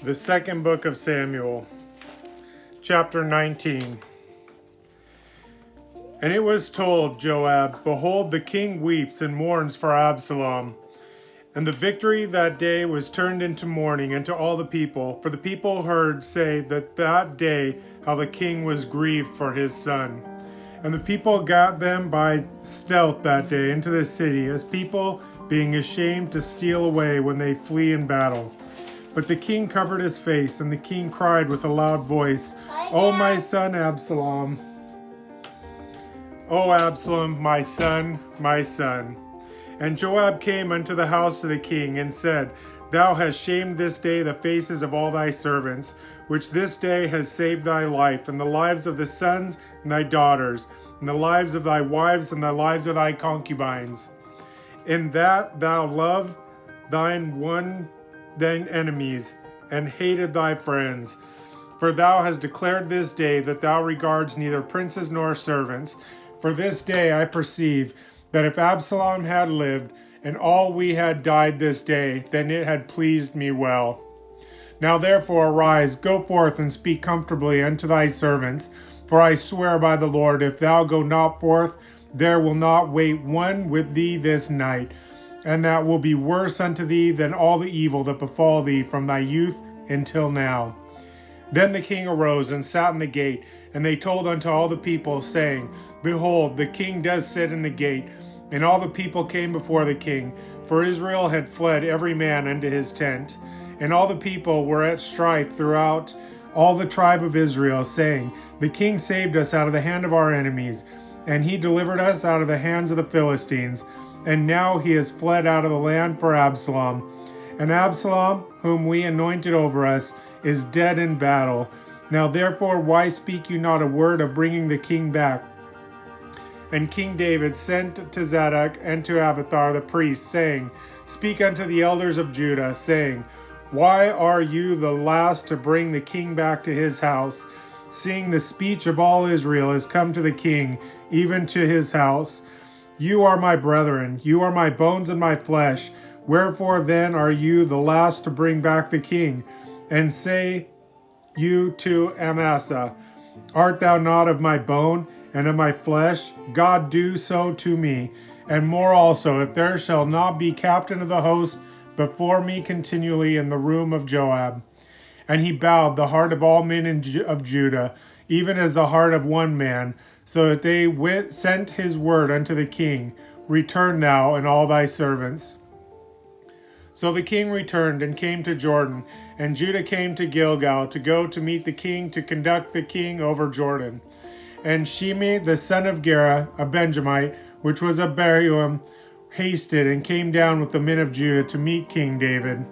The second book of Samuel, chapter 19. And it was told Joab, Behold, the king weeps and mourns for Absalom. And the victory that day was turned into mourning unto all the people, for the people heard say that day how the king was grieved for his son. And the people got them by stealth that day into the city, as people being ashamed to steal away when they flee in battle. But the king covered his face, and the king cried with a loud voice, O my son Absalom! O Absalom, my son, my son. And Joab came unto the house of the king, and said, Thou hast shamed this day the faces of all thy servants, which this day has saved thy life, and the lives of the sons and thy daughters, and the lives of thy wives, and the lives of thy concubines. In that thou loved thine enemies, and hated thy friends. For thou hast declared this day that thou regardest neither princes nor servants. For this day I perceive that if Absalom had lived, and all we had died this day, then it had pleased me well. Now therefore arise, go forth and speak comfortably unto thy servants. For I swear by the Lord, if thou go not forth, there will not wait one with thee this night. And that will be worse unto thee than all the evil that befall thee from thy youth until now. Then the king arose and sat in the gate, and they told unto all the people, saying, Behold, the king does sit in the gate. And all the people came before the king, for Israel had fled every man unto his tent. And all the people were at strife throughout all the tribe of Israel, saying, The king saved us out of the hand of our enemies, and he delivered us out of the hands of the Philistines. And now he has fled out of the land for Absalom. And Absalom, whom we anointed over us, is dead in battle. Now therefore why speak you not a word of bringing the king back? And King David sent to Zadok and to Abiathar the priest, saying, Speak unto the elders of Judah, saying, Why are you the last to bring the king back to his house, seeing the speech of all Israel is come to the king, even to his house? You are my brethren, you are my bones and my flesh. Wherefore then are you the last to bring back the king? And say you to Amasa, Art thou not of my bone and of my flesh? God do so to me, and more also, if there shall not be captain of the host before me continually in the room of Joab. And he bowed the heart of all men of Judah, even as the heart of one man, so that they sent his word unto the king, Return thou and all thy servants. So the king returned and came to Jordan, and Judah came to Gilgal to go to meet the king, to conduct the king over Jordan. And Sheba the son of Gera, a Benjamite, which was of Berium, hasted and came down with the men of Judah to meet King David.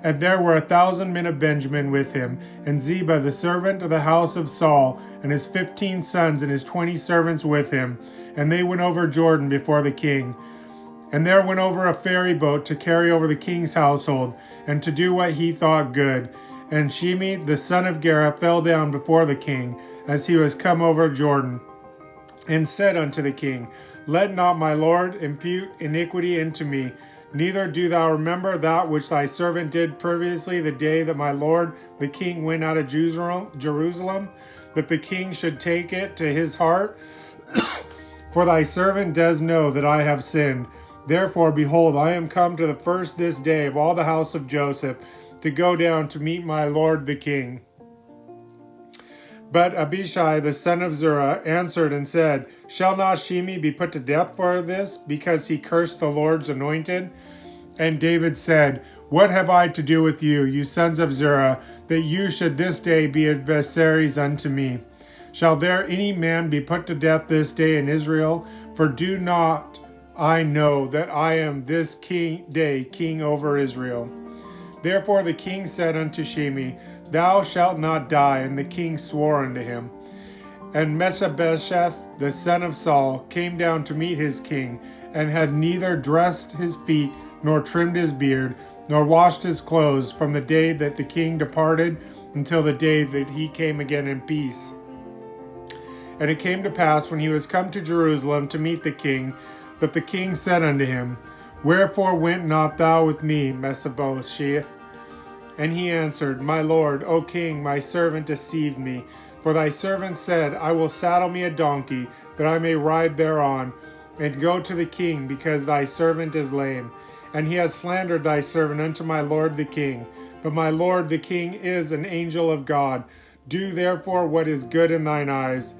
And there were 1,000 men of Benjamin with him, and Ziba the servant of the house of Saul, and his 15 sons and his 20 servants with him. And they went over Jordan before the king. And there went over a ferry boat to carry over the king's household, and to do what he thought good. And Sheba the son of Gera fell down before the king, as he was come over Jordan, and said unto the king, Let not my lord impute iniquity into me, neither do thou remember that which thy servant did previously the day that my lord the king went out of Jerusalem, that the king should take it to his heart. For thy servant does know that I have sinned. Therefore, behold, I am come to the first this day of all the house of Joseph, to go down to meet my lord the king. But Abishai the son of Zerah answered and said, Shall not Shimei be put to death for this, because he cursed the Lord's anointed? And David said, What have I to do with you, you sons of Zerah, that you should this day be adversaries unto me? Shall there any man be put to death this day in Israel? For do not I know that I am this day king over Israel? Therefore the king said unto Shimei, Thou shalt not die. And the king swore unto him. And Mephibosheth, the son of Saul, came down to meet his king, and had neither dressed his feet, nor trimmed his beard, nor washed his clothes, from the day that the king departed until the day that he came again in peace. And it came to pass, when he was come to Jerusalem to meet the king, that the king said unto him, Wherefore went not thou with me, Mephibosheth? And he answered, My lord, O king, my servant deceived me. For thy servant said, I will saddle me a donkey, that I may ride thereon, and go to the king, because thy servant is lame. And he has slandered thy servant unto my lord the king. But my lord the king is an angel of God. Do therefore what is good in thine eyes.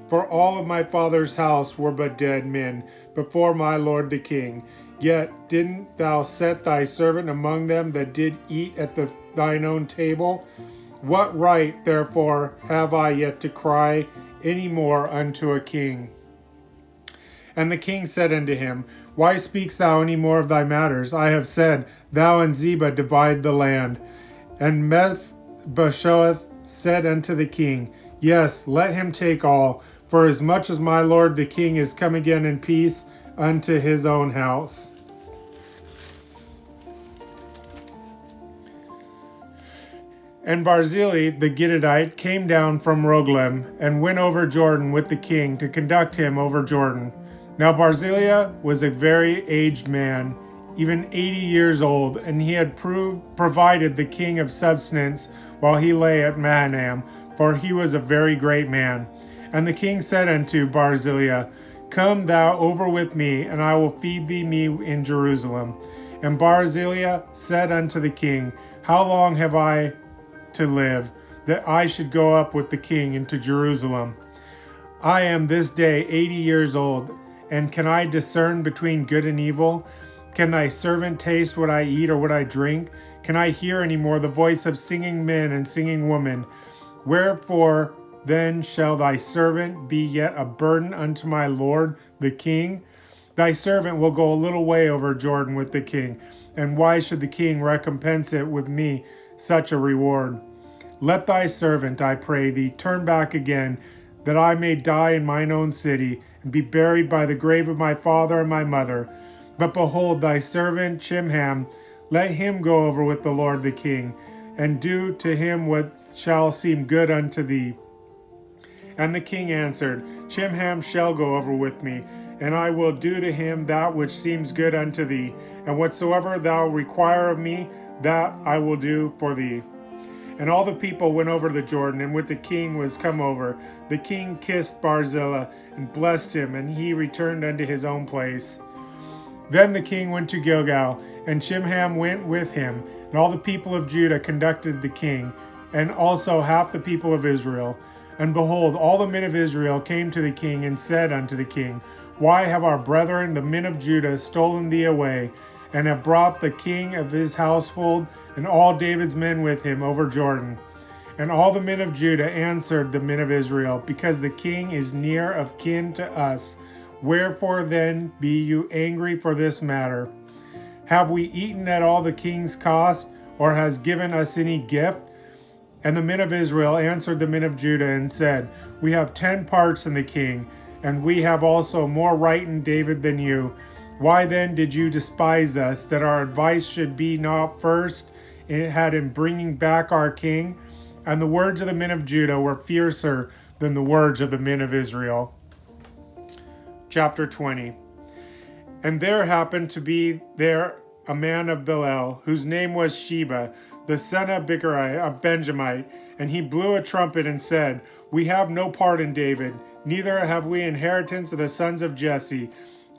For all of my father's house were but dead men before my lord the king. Yet didn't thou set thy servant among them that did eat at thine own table? What right, therefore, have I yet to cry any more unto a king? And the king said unto him, Why speakst thou any more of thy matters? I have said, Thou and Sheba divide the land. And Mephibosheth said unto the king, Yes, let him take all, for as much as my lord the king is come again in peace unto his own house. And Barzillai the Gittite came down from Rogelim, and went over Jordan with the king to conduct him over Jordan. Now Barzillai was a very aged man, even 80 years old, and he had provided the king of substance while he lay at Mahanaim, for he was a very great man. And the king said unto Barzillai, Come thou over with me, and I will feed thee meat in Jerusalem. And Barzillai said unto the king, How long have I to live, that I should go up with the king into Jerusalem? I am this day 80 years old, and can I discern between good and evil? Can thy servant taste what I eat or what I drink? Can I hear any more the voice of singing men and singing women? Wherefore then shall thy servant be yet a burden unto my lord the king? Thy servant will go a little way over Jordan with the king, and why should the king recompense it with me such a reward? Let thy servant, I pray thee, turn back again, that I may die in mine own city, and be buried by the grave of my father and my mother. But behold, thy servant Chimham, let him go over with the lord the king, and do to him what shall seem good unto thee. And the king answered, Chimham shall go over with me, and I will do to him that which seems good unto thee, and whatsoever thou require of me, that I will do for thee. And all the people went over the Jordan, and with the king was come over. The king kissed Barzillai, and blessed him, and he returned unto his own place. Then the king went to Gilgal, and Chimham went with him, and all the people of Judah conducted the king, and also half the people of Israel. And behold, all the men of Israel came to the king, and said unto the king, Why have our brethren, the men of Judah, stolen thee away, and have brought the king of his household, and all David's men with him, over Jordan? And all the men of Judah answered the men of Israel, Because the king is near of kin to us. Wherefore then be you angry for this matter? Have we eaten at all the king's cost, or has given us any gift? And the men of Israel answered the men of Judah, and said, We have 10 parts in the king, and we have also more right in David than you. Why then did you despise us, that our advice should be not first had in bringing back our king? And the words of the men of Judah were fiercer than the words of the men of Israel. Chapter 20. And there happened to be there a man of Belial, whose name was Sheba, the son of Bichri, a Benjamite, and he blew a trumpet and said, We have no part in David, neither have we inheritance of the sons of Jesse.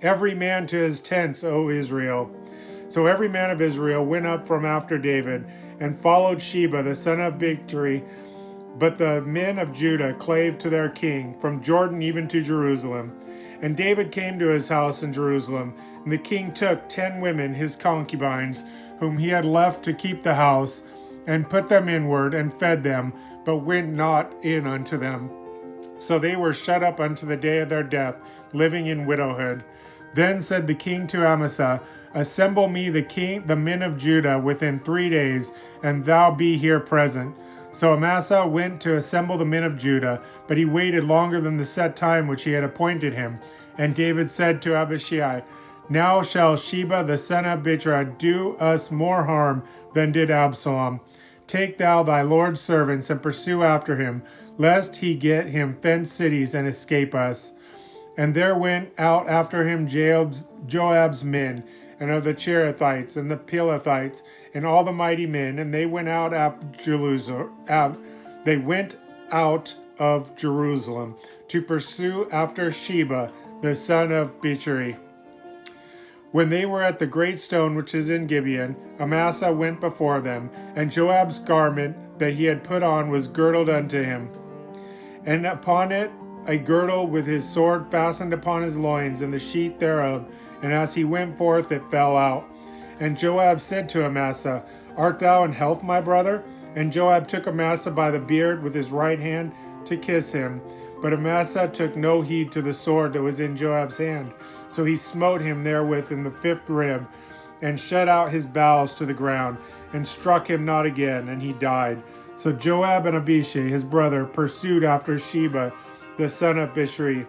Every man to his tents, O Israel. So every man of Israel went up from after David, and followed Sheba, the son of Bichri. But the men of Judah clave to their king, from Jordan even to Jerusalem. And David came to his house in Jerusalem, and the king took 10 women, his concubines, whom he had left to keep the house, and put them inward, and fed them, but went not in unto them. So they were shut up unto the day of their death, living in widowhood. Then said the king to Amasa, Assemble me the men of Judah within 3 days, and thou be here present. So Amasa went to assemble the men of Judah, but he waited longer than the set time which he had appointed him. And David said to Abishai, Now shall Sheba the son of Bichri do us more harm than did Absalom. Take thou thy Lord's servants, and pursue after him, lest he get him fenced cities and escape us. And there went out after him Joab's men, and of the Cherethites, and the Pelethites, and all the mighty men, and they went out of Jerusalem to pursue after Sheba, the son of Bichri. When they were at the great stone which is in Gibeon, Amasa went before them, and Joab's garment that he had put on was girdled unto him, and upon it a girdle with his sword fastened upon his loins, and the sheath thereof, and as he went forth it fell out. And Joab said to Amasa, Art thou in health, my brother? And Joab took Amasa by the beard with his right hand to kiss him. But Amasa took no heed to the sword that was in Joab's hand. So he smote him therewith in the fifth rib, and shut out his bowels to the ground, and struck him not again, and he died. So Joab and Abishai his brother pursued after Sheba, the son of Bichri.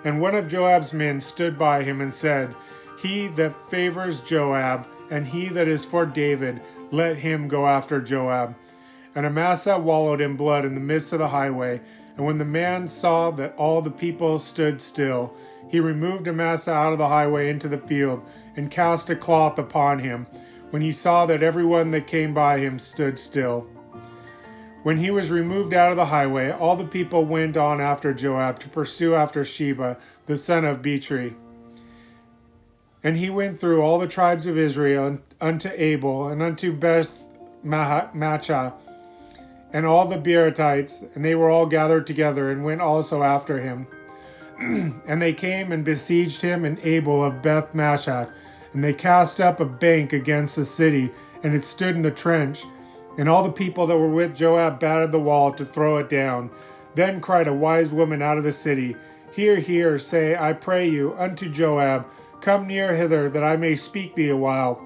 And one of Joab's men stood by him and said, He that favors Joab, and he that is for David, let him go after Joab. And Amasa wallowed in blood in the midst of the highway. And when the man saw that all the people stood still, he removed Amasa out of the highway into the field, and cast a cloth upon him, when he saw that everyone that came by him stood still. When he was removed out of the highway, all the people went on after Joab to pursue after Sheba, the son of Bichri. And he went through all the tribes of Israel unto Abel, and unto Beth Maachah, and all the Beeratites, and they were all gathered together, and went also after him. And they came and besieged him in Abel of Beth Maachah, and they cast up a bank against the city, and it stood in the trench. And all the people that were with Joab battered the wall to throw it down. Then cried a wise woman out of the city, Hear, hear, say, I pray you, unto Joab, Come near hither, that I may speak thee a while.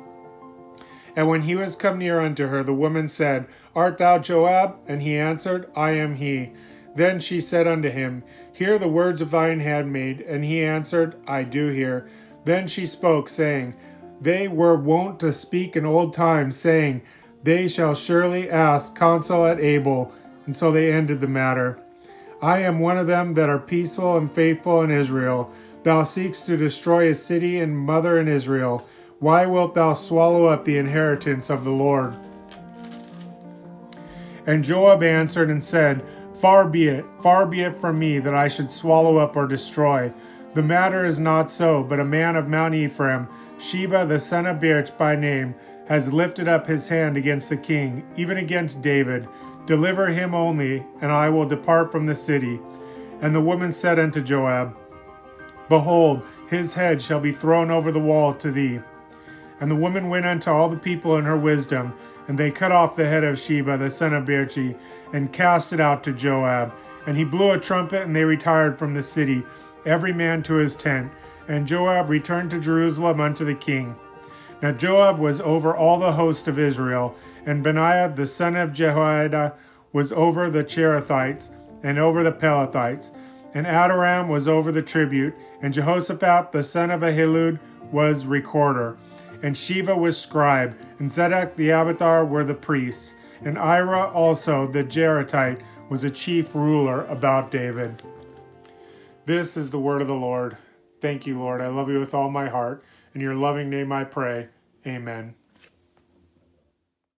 And when he was come near unto her, the woman said, Art thou Joab? And he answered, I am he. Then she said unto him, Hear the words of thine handmaid. And he answered, I do hear. Then she spoke, saying, They were wont to speak in old times, saying, They shall surely ask counsel at Abel. And so they ended the matter. I am one of them that are peaceful and faithful in Israel. Thou seekst to destroy a city and mother in Israel. Why wilt thou swallow up the inheritance of the Lord? And Joab answered and said, far be it from me that I should swallow up or destroy. The matter is not so, but a man of Mount Ephraim, Sheba the son of Birch by name, has lifted up his hand against the king, even against David. Deliver him only, and I will depart from the city. And the woman said unto Joab, Behold, his head shall be thrown over the wall to thee. And the woman went unto all the people in her wisdom, and they cut off the head of Sheba the son of Birchi, and cast it out to Joab. And he blew a trumpet, and they retired from the city, every man to his tent. And Joab returned to Jerusalem unto the king. Now Joab was over all the host of Israel, and Benaiah the son of Jehoiada was over the Cherethites, and over the Pelethites, and Adoram was over the tribute, and Jehoshaphat the son of Ahilud was recorder, and Sheba was scribe, and Zedek the Abiathar were the priests, and Ira also the Jeretite was a chief ruler about David. This is the word of the Lord. Thank you, Lord. I love you with all my heart. In your loving name I pray. Amen.